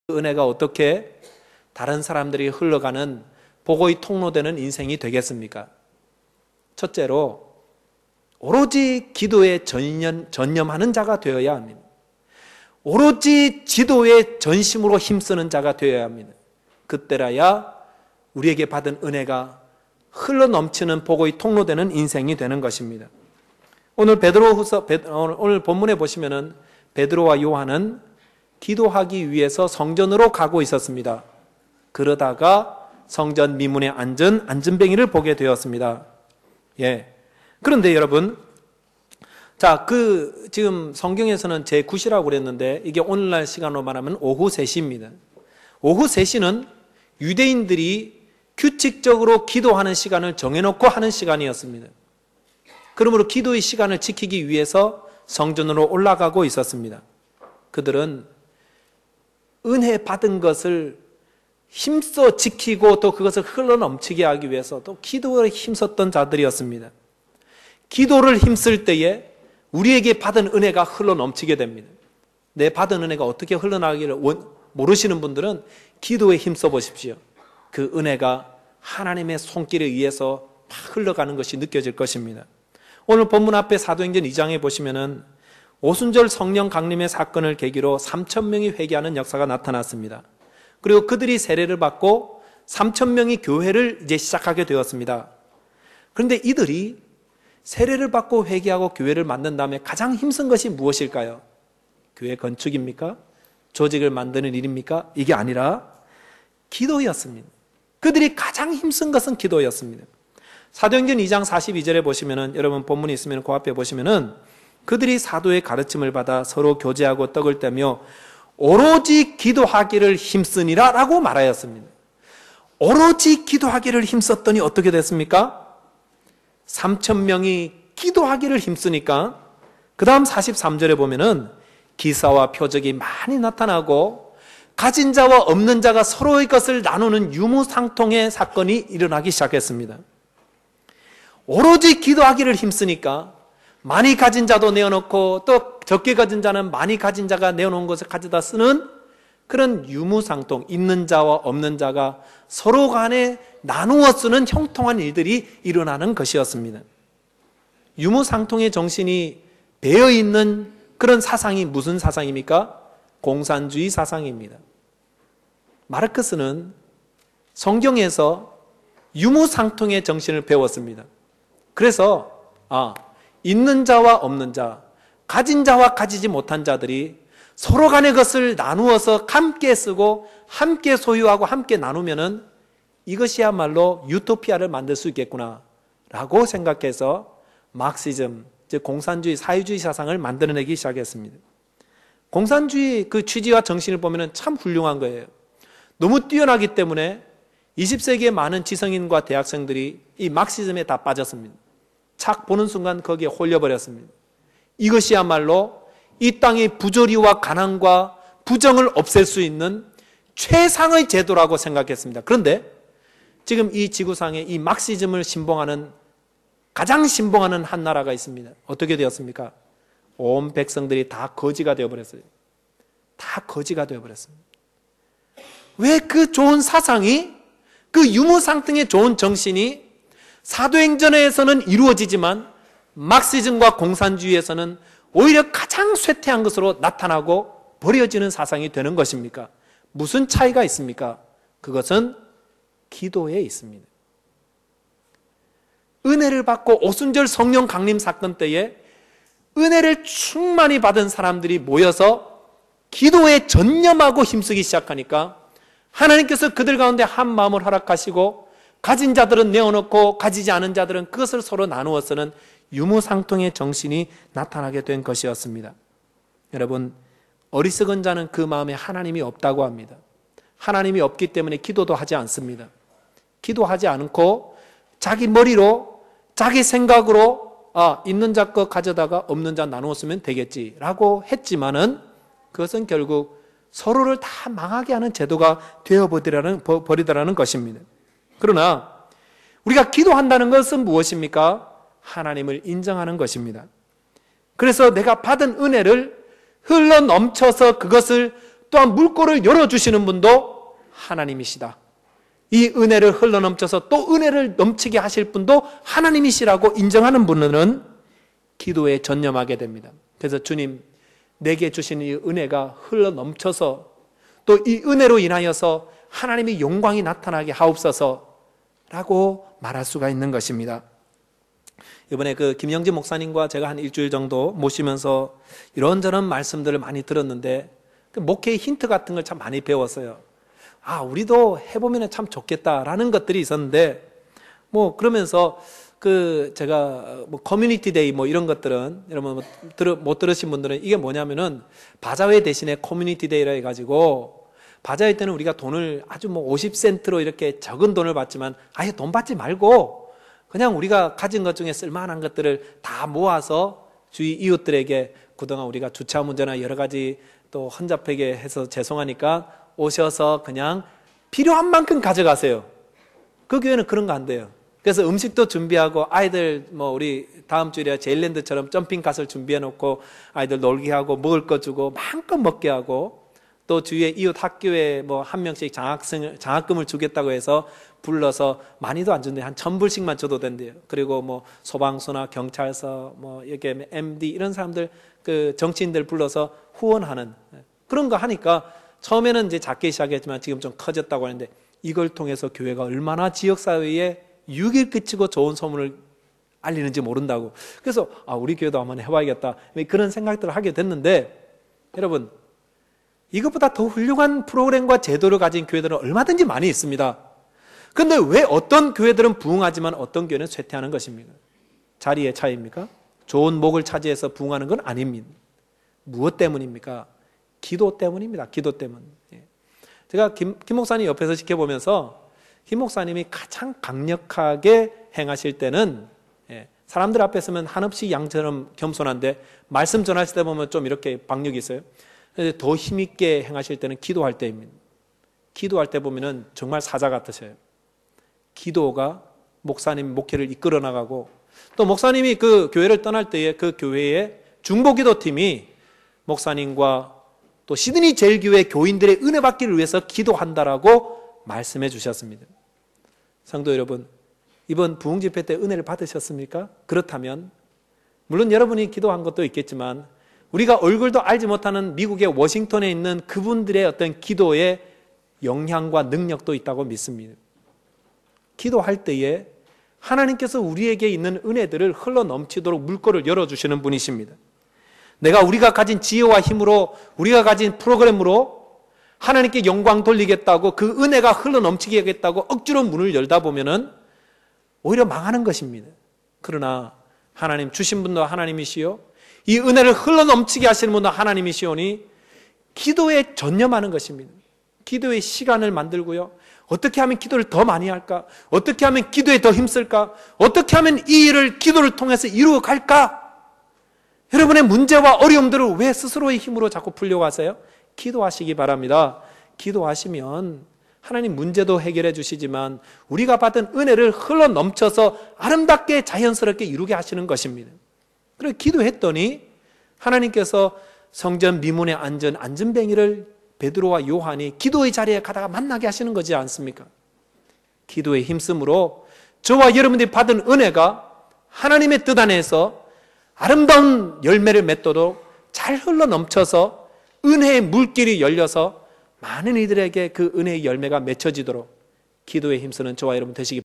은혜가 어떻게 다른 사람들이 흘러가는 복의 통로되는 인생이 되겠습니까? 첫째로 오로지 기도에 전념하는 자가 되어야 합니다. 오로지 기도에 전심으로 힘쓰는 자가 되어야 합니다. 그때라야 우리에게 받은 은혜가 흘러넘치는 복의 통로되는 인생이 되는 것입니다. 오늘 오늘 본문에 보시면은 베드로와 요한은 기도하기 위해서 성전으로 가고 있었습니다. 그러다가 성전 미문에 앉은 안전뱅이를 보게 되었습니다. 그런데 여러분, 지금 성경에서는 제9시라고 그랬는데 이게 오늘날 시간으로 말하면 오후 3시입니다. 오후 3시는 유대인들이 규칙적으로 기도하는 시간을 정해놓고 하는 시간이었습니다. 그러므로 기도의 시간을 지키기 위해서 성전으로 올라가고 있었습니다. 그들은 은혜 받은 것을 힘써 지키고 또 그것을 흘러넘치게 하기 위해서 또 기도에 힘썼던 자들이었습니다. 기도를 힘쓸 때에 우리에게 받은 은혜가 흘러넘치게 됩니다. 내 받은 은혜가 어떻게 흘러나가기를 모르시는 분들은 기도에 힘써 보십시오. 그 은혜가 하나님의 손길에 의해서 막 흘러가는 것이 느껴질 것입니다. 오늘 본문 앞에 사도행전 2장에 보시면은 오순절 성령 강림의 사건을 계기로 3,000명이 회개하는 역사가 나타났습니다. 그리고 그들이 세례를 받고 3,000명이 교회를 이제 시작하게 되었습니다. 그런데 이들이 세례를 받고 회개하고 교회를 만든 다음에 가장 힘쓴 것이 무엇일까요? 교회 건축입니까? 조직을 만드는 일입니까? 이게 아니라 기도였습니다. 그들이 가장 힘쓴 것은 기도였습니다. 사도행전 2장 42절에 보시면은, 여러분 본문이 있으면 그 앞에 보시면은, 그들이 사도의 가르침을 받아 서로 교제하고 떡을 떼며 오로지 기도하기를 힘쓰니라 라고 말하였습니다. 오로지 기도하기를 힘썼더니 어떻게 됐습니까? 3,000명이 기도하기를 힘쓰니까 그 다음 43절에 보면은 기사와 표적이 많이 나타나고 가진 자와 없는 자가 서로의 것을 나누는 유무상통의 사건이 일어나기 시작했습니다. 오로지 기도하기를 힘쓰니까 많이 가진 자도 내어놓고 또 적게 가진 자는 많이 가진 자가 내어놓은 것을 가져다 쓰는 그런 유무상통, 있는 자와 없는 자가 서로 간에 나누어 쓰는 형통한 일들이 일어나는 것이었습니다. 유무상통의 정신이 배어있는 그런 사상이 무슨 사상입니까? 공산주의 사상입니다. 마르크스는 성경에서 유무상통의 정신을 배웠습니다. 그래서 있는 자와 없는 자, 가진 자와 가지지 못한 자들이 서로 간의 것을 나누어서 함께 쓰고 함께 소유하고 함께 나누면은 이것이야말로 유토피아를 만들 수 있겠구나 라고 생각해서 마르크시즘, 즉 공산주의, 사회주의 사상을 만들어내기 시작했습니다. 공산주의 그 취지와 정신을 보면은 참 훌륭한 거예요. 너무 뛰어나기 때문에 20세기의 많은 지성인과 대학생들이 이 마르크시즘에 다 빠졌습니다. 착 보는 순간 거기에 홀려버렸습니다. 이것이야말로 이 땅의 부조리와 가난과 부정을 없앨 수 있는 최상의 제도라고 생각했습니다. 그런데 지금 이 지구상에 이 마르크시즘을 가장 신봉하는 한 나라가 있습니다. 어떻게 되었습니까? 온 백성들이 다 거지가 되어버렸어요. 다 거지가 되어버렸습니다. 왜 그 좋은 사상이, 그 유무상통의 좋은 정신이 사도행전에서는 이루어지지만 마르크시즘과 공산주의에서는 오히려 가장 쇠퇴한 것으로 나타나고 버려지는 사상이 되는 것입니까? 무슨 차이가 있습니까? 그것은 기도에 있습니다. 은혜를 받고 오순절 성령 강림 사건 때에 은혜를 충만히 받은 사람들이 모여서 기도에 전념하고 힘쓰기 시작하니까 하나님께서 그들 가운데 한 마음을 허락하시고 가진 자들은 내어놓고 가지지 않은 자들은 그것을 서로 나누어 쓰는 유무상통의 정신이 나타나게 된 것이었습니다. 여러분, 어리석은 자는 그 마음에 하나님이 없다고 합니다. 하나님이 없기 때문에 기도도 하지 않습니다. 기도하지 않고 자기 머리로, 자기 생각으로 있는 자 거 가져다가 없는 자 나누어 쓰면 되겠지라고 했지만은 그것은 결국 서로를 다 망하게 하는 제도가 되어버리더라는 것입니다. 그러나 우리가 기도한다는 것은 무엇입니까? 하나님을 인정하는 것입니다. 그래서 내가 받은 은혜를 흘러 넘쳐서 그것을 또한 물꼬를 열어주시는 분도 하나님이시다. 이 은혜를 흘러넘쳐서 또 은혜를 넘치게 하실 분도 하나님이시라고 인정하는 분은 기도에 전념하게 됩니다. 그래서 주님, 내게 주시는 이 은혜가 흘러넘쳐서 또 이 은혜로 인하여서 하나님의 영광이 나타나게 하옵소서 라고 말할 수가 있는 것입니다. 이번에 그 김영진 목사님과 제가 한 일주일 정도 모시면서 이런저런 말씀들을 많이 들었는데 그 목회의 힌트 같은 걸 참 많이 배웠어요. 우리도 해보면 참 좋겠다라는 것들이 있었는데, 그러면서 제가 커뮤니티 데이 이런 것들은, 여러분 못 들으신 분들은 이게 뭐냐면은, 바자회 대신에 커뮤니티 데이라 해가지고, 바자회 때는 우리가 돈을 아주 50센트로 이렇게 적은 돈을 받지만, 아예 돈 받지 말고, 그냥 우리가 가진 것 중에 쓸만한 것들을 다 모아서 주위 이웃들에게 그동안 우리가 주차 문제나 여러 가지 또 헌잡하게 해서 죄송하니까 오셔서 그냥 필요한 만큼 가져가세요. 그 교회는 그런 거 안 돼요. 그래서 음식도 준비하고 아이들 우리 다음 주일에 제일랜드처럼 점핑카를 준비해 놓고 아이들 놀게 하고 먹을 거 주고 마음껏 먹게 하고 또 주위에 이웃 학교에 한 명씩 장학금을 주겠다고 해서 불러서 많이도 안 준대. 한 1,000불씩만 줘도 된대요. 그리고 소방서나 경찰서 이렇게 MD 이런 사람들 그 정치인들 불러서 후원하는 그런 거 하니까 처음에는 이제 작게 시작했지만 지금 좀 커졌다고 하는데 이걸 통해서 교회가 얼마나 지역사회에 유익을 끼치고 좋은 소문을 알리는지 모른다고. 그래서 우리 교회도 한번 해봐야겠다 그런 생각들을 하게 됐는데 여러분 이것보다 더 훌륭한 프로그램과 제도를 가진 교회들은 얼마든지 많이 있습니다. 그런데 왜 어떤 교회들은 부흥하지만 어떤 교회는 쇠퇴하는 것입니까? 자리의 차이입니까? 좋은 목을 차지해서 부흥하는 건 아닙니다. 무엇 때문입니까? 기도 때문입니다. 기도 때문. 제가 김 목사님 옆에서 지켜보면서 김 목사님이 가장 강력하게 행하실 때는 사람들 앞에 서면 한없이 양처럼 겸손한데 말씀 전하실 때 보면 좀 이렇게 박력이 있어요. 더 힘있게 행하실 때는 기도할 때입니다. 기도할 때 보면은 정말 사자 같으셔요. 기도가 목사님 목회를 이끌어 나가고 또 목사님이 그 교회를 떠날 때에 그 교회의 중보기도팀이 목사님과 또 시드니 제일교회 교인들의 은혜 받기를 위해서 기도한다라고 말씀해 주셨습니다. 성도 여러분, 이번 부흥집회 때 은혜를 받으셨습니까? 그렇다면 물론 여러분이 기도한 것도 있겠지만 우리가 얼굴도 알지 못하는 미국의 워싱턴에 있는 그분들의 어떤 기도의 영향과 능력도 있다고 믿습니다. 기도할 때에 하나님께서 우리에게 있는 은혜들을 흘러넘치도록 물꼬를 열어주시는 분이십니다. 우리가 가진 지혜와 힘으로 우리가 가진 프로그램으로 하나님께 영광 돌리겠다고 그 은혜가 흘러넘치게 하겠다고 억지로 문을 열다 보면은 오히려 망하는 것입니다. 그러나 하나님 주신 분도 하나님이시요 이 은혜를 흘러넘치게 하시는 분도 하나님이시오니 기도에 전념하는 것입니다. 기도의 시간을 만들고요. 어떻게 하면 기도를 더 많이 할까? 어떻게 하면 기도에 더 힘쓸까? 어떻게 하면 이 일을 기도를 통해서 이루어 갈까? 여러분의 문제와 어려움들을 왜 스스로의 힘으로 자꾸 풀려고 하세요? 기도하시기 바랍니다. 기도하시면 하나님 문제도 해결해 주시지만 우리가 받은 은혜를 흘러넘쳐서 아름답게 자연스럽게 이루게 하시는 것입니다. 그리고 기도했더니 하나님께서 성전 미문에 앉은 안전뱅이를 베드로와 요한이 기도의 자리에 가다가 만나게 하시는 거지 않습니까? 기도의 힘쓰므로 저와 여러분들이 받은 은혜가 하나님의 뜻 안에서 아름다운 열매를 맺도록 잘 흘러넘쳐서 은혜의 물길이 열려서 많은 이들에게 그 은혜의 열매가 맺혀지도록 기도에 힘쓰는 저와 여러분 되시기 바랍니다.